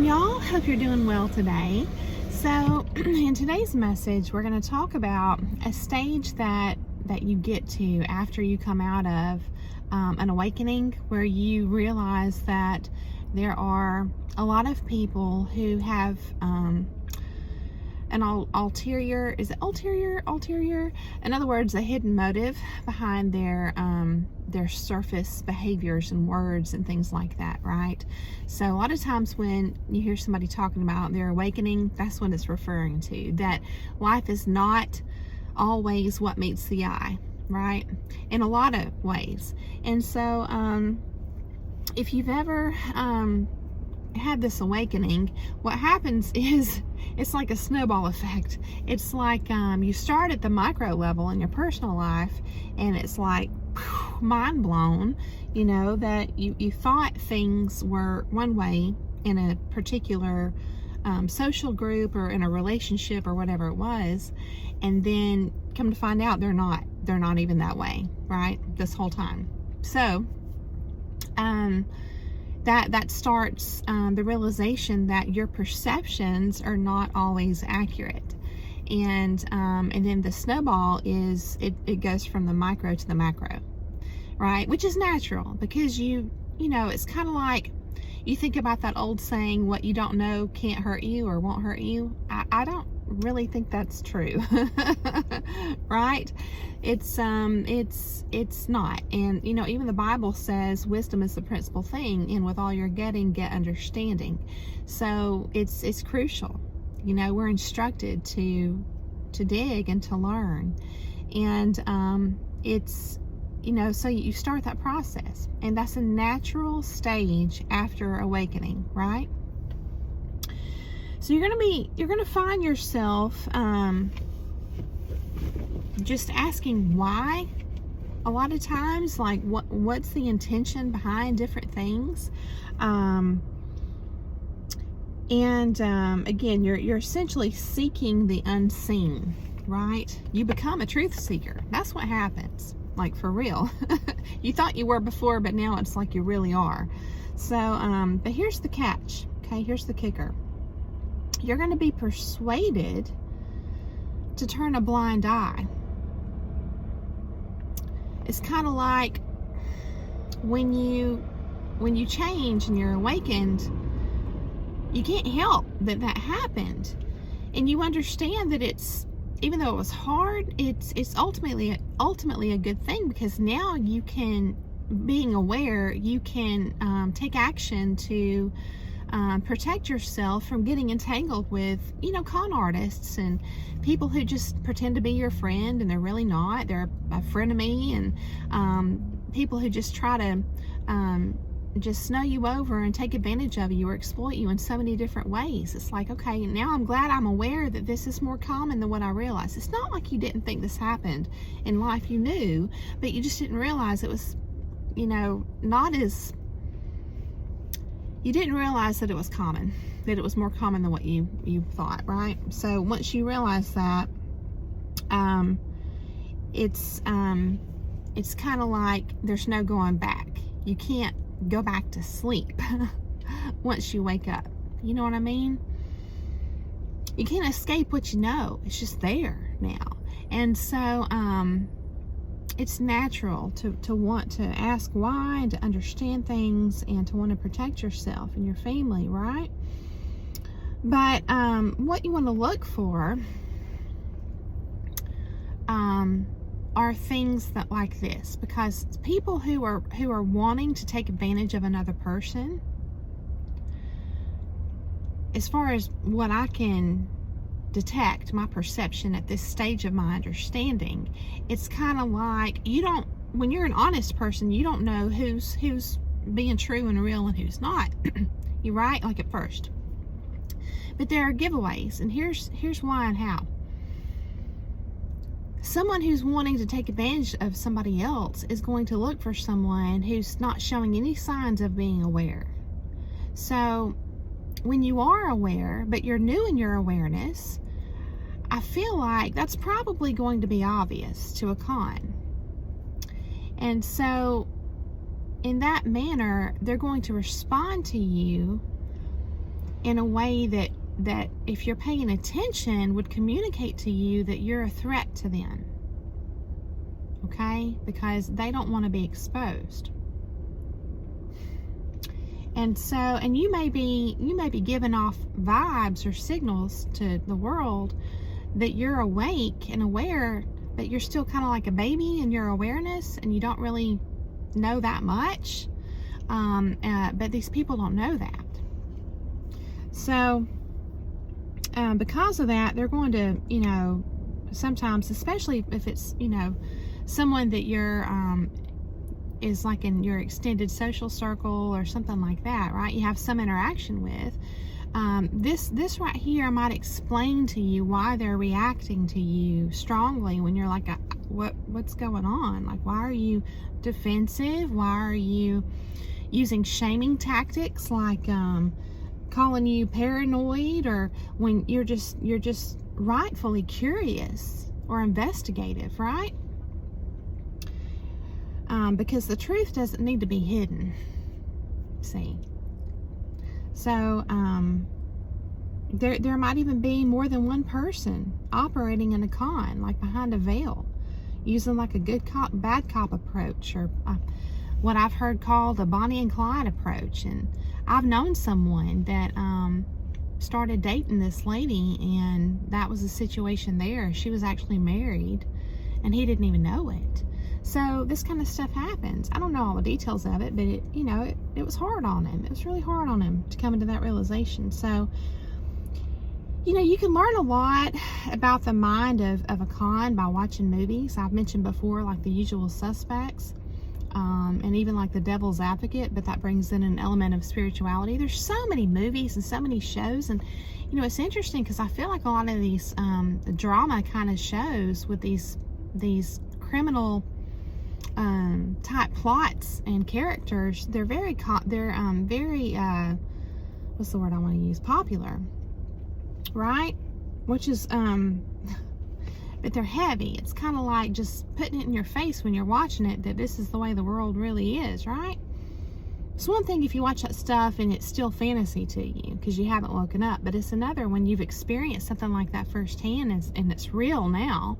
y'all. Hope you're doing well today. So, in today's message, we're going to talk about a stage that you get to after you come out of an awakening, where you realize that there are a lot of people who have an ulterior, is it ulterior? In other words, a hidden motive behind their surface behaviors and words and things like that, right? So a lot of times when you hear somebody talking about their awakening, that's what it's referring to, that life is not always what meets the eye, right? In a lot of ways. And so if you've ever had this awakening, what happens is it's like a snowball effect. It's like you start at the micro level in your personal life, and it's like mind blown, that you thought things were one way in a particular social group or in a relationship or whatever it was, and then come to find out they're not even that way, right, this whole time. So that starts the realization that your perceptions are not always accurate, and then the snowball is it goes from the micro to the macro, right? Which is natural, because it's kind of like, you think about that old saying, what you don't know can't hurt you or won't hurt you. I don't really think that's true. Right? It's not. And even the Bible says wisdom is the principal thing, and with all you're getting, get understanding. So it's crucial. We're instructed to dig and to learn, and it's so you start that process, and that's a natural stage after awakening, right? So you're gonna find yourself just asking why a lot of times, like what's the intention behind different things, and again, you're essentially seeking the unseen, right? You become a truth seeker. That's what happens. Like, for real. You thought you were before, but now it's like you really are. So but here's the catch, okay? Here's the kicker. You're going to be persuaded to turn a blind eye. It's kind of like when you change and you're awakened, you can't help that happened, and you understand that it's, even though it was hard, it's ultimately a good thing, because now you can, being aware, you can take action to protect yourself from getting entangled with con artists and people who just pretend to be your friend and they're really not. They're a frenemy, and people who just try to just snow you over and take advantage of you or exploit you in so many different ways. It's like, okay, now I'm glad I'm aware that this is more common than what I realized. It's not like you didn't think this happened in life. You knew, but you just didn't realize it was, not as, you didn't realize that it was common, that it was more common than what you thought, right? So once you realize that, it's kind of like there's no going back. You can't go back to sleep once you wake up. You know what I mean? You can't escape what you know. It's just there now. And so it's natural to want to ask why, and to understand things, and to want to protect yourself and your family, right? But what you want to look for are things that, like this, because people who are wanting to take advantage of another person, as far as what I can detect, my perception at this stage of my understanding, it's kind of like, when you're an honest person, you don't know who's being true and real and who's not. You're right, like at first. But there are giveaways, and here's why and how. Someone who's wanting to take advantage of somebody else is going to look for someone who's not showing any signs of being aware. So when you are aware, but you're new in your awareness, I feel like that's probably going to be obvious to a con. And so in that manner, they're going to respond to you in a way that if you're paying attention would communicate to you that you're a threat to them. Okay? Because they don't want to be exposed. And so, and you may be giving off vibes or signals to the world that you're awake and aware, but you're still kind of like a baby in your awareness, and you don't really know that much. But these people don't know that. So, because of that, they're going to, you know, sometimes, especially if it's, you know, someone that you're, is like in your extended social circle or something like that, right? You have some interaction with. This right here might explain to you why they're reacting to you strongly when you're like, what's going on? Like, why are you defensive? Why are you using shaming tactics like calling you paranoid, or when you're just rightfully curious or investigative, right? Because the truth doesn't need to be hidden. See? So, there might even be more than one person operating in a con, like behind a veil, using like a good cop, bad cop approach, or what I've heard called a Bonnie and Clyde approach. And I've known someone that started dating this lady, and that was a situation there. She was actually married, and he didn't even know it. So this kind of stuff happens. I don't know all the details of it, but it, you know, it was hard on him. It was really hard on him to come into that realization. So, you know, you can learn a lot about the mind of a con by watching movies. I've mentioned before, like The Usual Suspects, and even like The Devil's Advocate, but that brings in an element of spirituality. There's so many movies and so many shows, and you know, it's interesting because I feel like a lot of these drama kind of shows with these criminal type plots and characters, they're very what's the word I want to use, popular, right? Which is but they're heavy. It's kind of like just putting it in your face when you're watching it that this is the way the world really is, right? It's one thing if you watch that stuff and it's still fantasy to you because you haven't woken up, but it's another when you've experienced something like that firsthand and it's real now.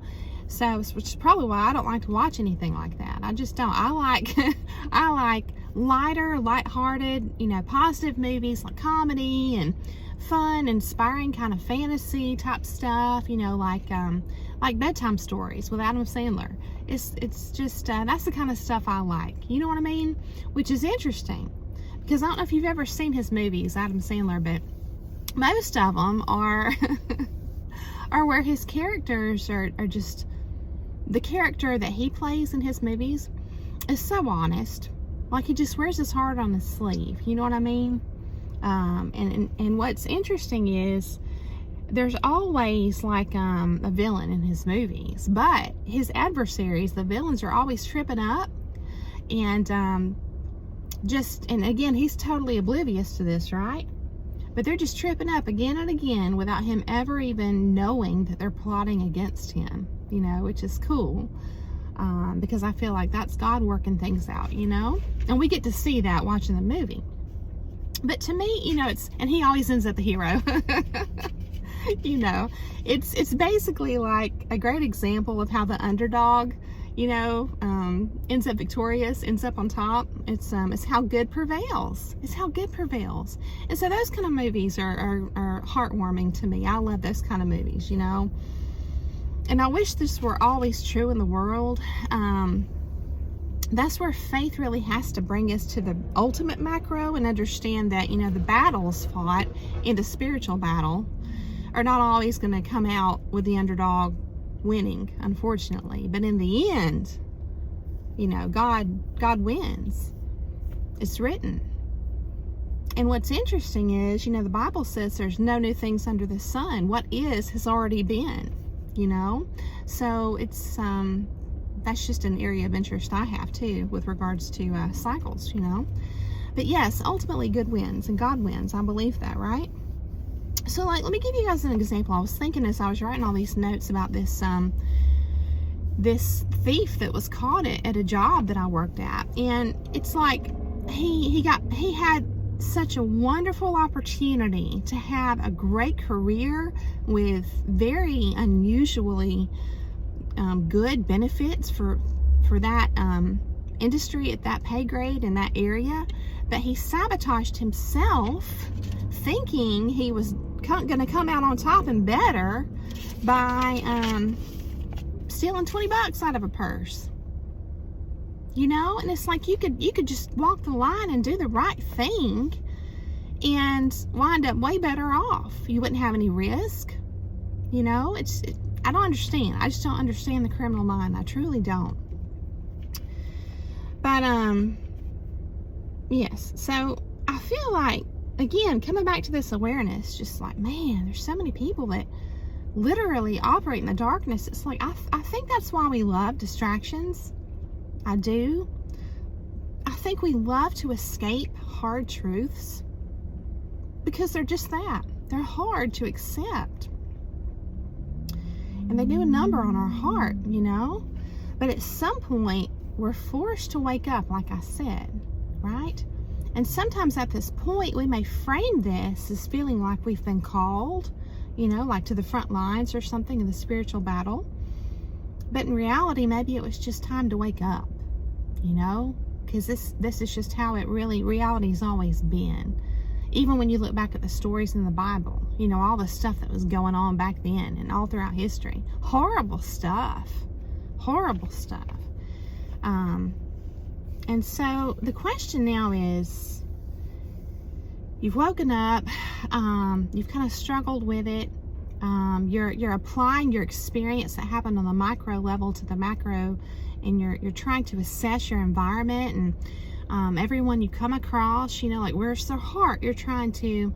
So, which is probably why I don't like to watch anything like that. I just don't. I like lighter, lighthearted, you know, positive movies like comedy and fun, inspiring kind of fantasy type stuff. You know, like bedtime stories with Adam Sandler. It's just that's the kind of stuff I like. You know what I mean? Which is interesting because I don't know if you've ever seen his movies, Adam Sandler, but most of them are are where his characters are just. The character that he plays in his movies is so honest. Like, he just wears his heart on his sleeve. You know what I mean? And what's interesting is there's always like a villain in his movies, but his adversaries, the villains, are always tripping up, and and again, he's totally oblivious to this, right? But they're just tripping up again and again without him ever even knowing that they're plotting against him, you know, which is cool. Because I feel like that's God working things out, you know? And we get to see that watching the movie. But to me, you know, and he always ends up the hero. You know, it's basically like a great example of how the underdog, you know, ends up victorious, ends up on top. It's how good prevails. It's how good prevails. And so those kind of movies are heartwarming to me. I love those kind of movies, you know. And I wish this were always true in the world. That's where faith really has to bring us to the ultimate macro and understand that, you know, the battles fought in the spiritual battle are not always going to come out with the underdog winning, unfortunately. But in the end, you know, God wins. It's written. And what's interesting is, you know, the Bible says there's no new things under the sun. What is has already been, you know. So it's that's just an area of interest I have too with regards to cycles, you know. But yes, ultimately good wins and God wins. I believe that, right? So, like, let me give you guys an example. I was thinking as I was writing all these notes about this this thief that was caught at a job that I worked at, and it's like he had such a wonderful opportunity to have a great career with very unusually good benefits for that industry at that pay grade in that area, but he sabotaged himself thinking he was going to come out on top and better by stealing $20 out of a purse. You know, and it's like you could just walk the line and do the right thing and wind up way better off. You wouldn't have any risk. You know, I don't understand. I just don't understand the criminal mind. I truly don't. But yes, so I feel like, again, coming back to this awareness, just like, man, there's so many people that literally operate in the darkness. It's like, I think that's why we love distractions. I do. I think we love to escape hard truths because they're just that. They're hard to accept. And they do a number on our heart, you know? But at some point, we're forced to wake up, like I said, right? And sometimes at this point, we may frame this as feeling like we've been called, you know, like to the front lines or something in the spiritual battle. But in reality, maybe it was just time to wake up, you know, because this is just how reality's always been. Even when you look back at the stories in the Bible, you know, all the stuff that was going on back then and all throughout history. Horrible stuff. Horrible stuff. And so the question now is, you've woken up, you've kind of struggled with it. You're applying your experience that happened on the micro level to the macro, and you're trying to assess your environment and everyone you come across, you know, like, where's their heart? You're trying to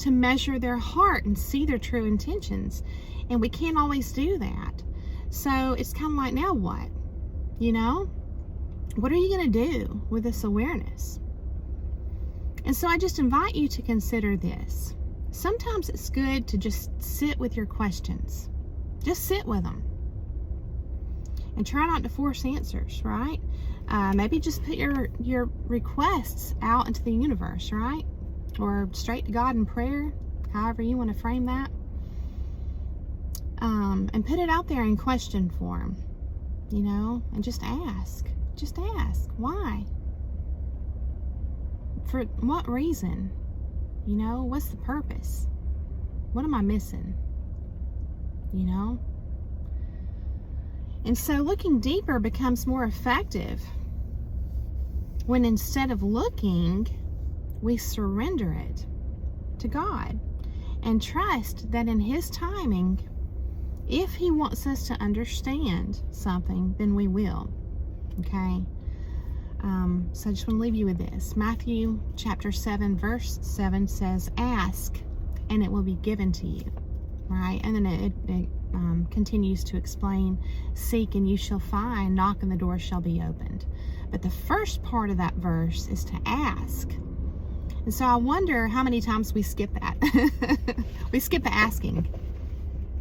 measure their heart and see their true intentions, and we can't always do that. So it's kind of like, now what? You know, what are you going to do with this awareness? And so I just invite you to consider this. Sometimes it's good to just sit with your questions. Just sit with them. And try not to force answers, right? Maybe just put your requests out into the universe, right? Or straight to God in prayer, however you want to frame that. And put it out there in question form, you know, and just ask. Just ask. Why? For what reason? You know, what's the purpose? What am I missing? You know? And so looking deeper becomes more effective when, instead of looking, we surrender it to God and trust that in His timing, if He wants us to understand something, then we will. Okay? So I just want to leave you with this. Matthew chapter 7 verse 7 says, ask and it will be given to you. Right? And then it continues to explain, seek and you shall find, knock and the door shall be opened. But the first part of that verse is to ask. And so I wonder how many times we skip that. We skip the asking.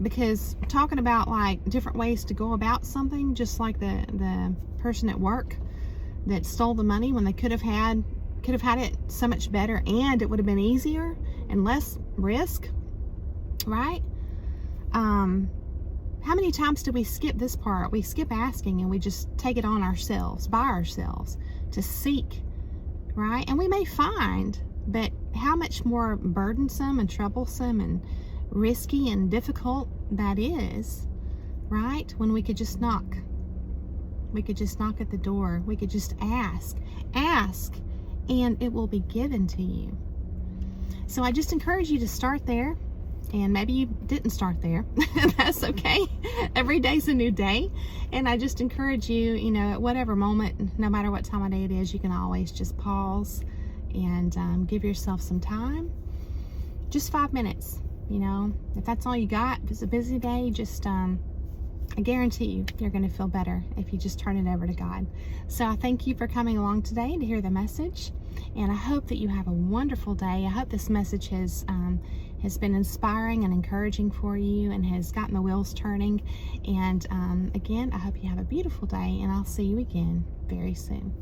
Because talking about like different ways to go about something, just like the person at work that stole the money when they could have had it so much better, and it would have been easier and less risk, right? How many times do we skip this part? We skip asking and we just take it on ourselves, by ourselves, to seek, right? And we may find, but how much more burdensome and troublesome and risky and difficult that is, right? When we could just knock. We could just knock at the door. We could just ask, and it will be given to you. So I just encourage you to start there. And maybe you didn't start there. That's okay. Every day's a new day. And I just encourage you, you know, at whatever moment, no matter what time of day it is, you can always just pause and give yourself some time. Just 5 minutes, you know. If that's all you got, if it's a busy day, just I guarantee you, you're going to feel better if you just turn it over to God. So I thank you for coming along today to hear the message. And I hope that you have a wonderful day. I hope this message has been inspiring and encouraging for you and has gotten the wheels turning. And again, I hope you have a beautiful day, and I'll see you again very soon.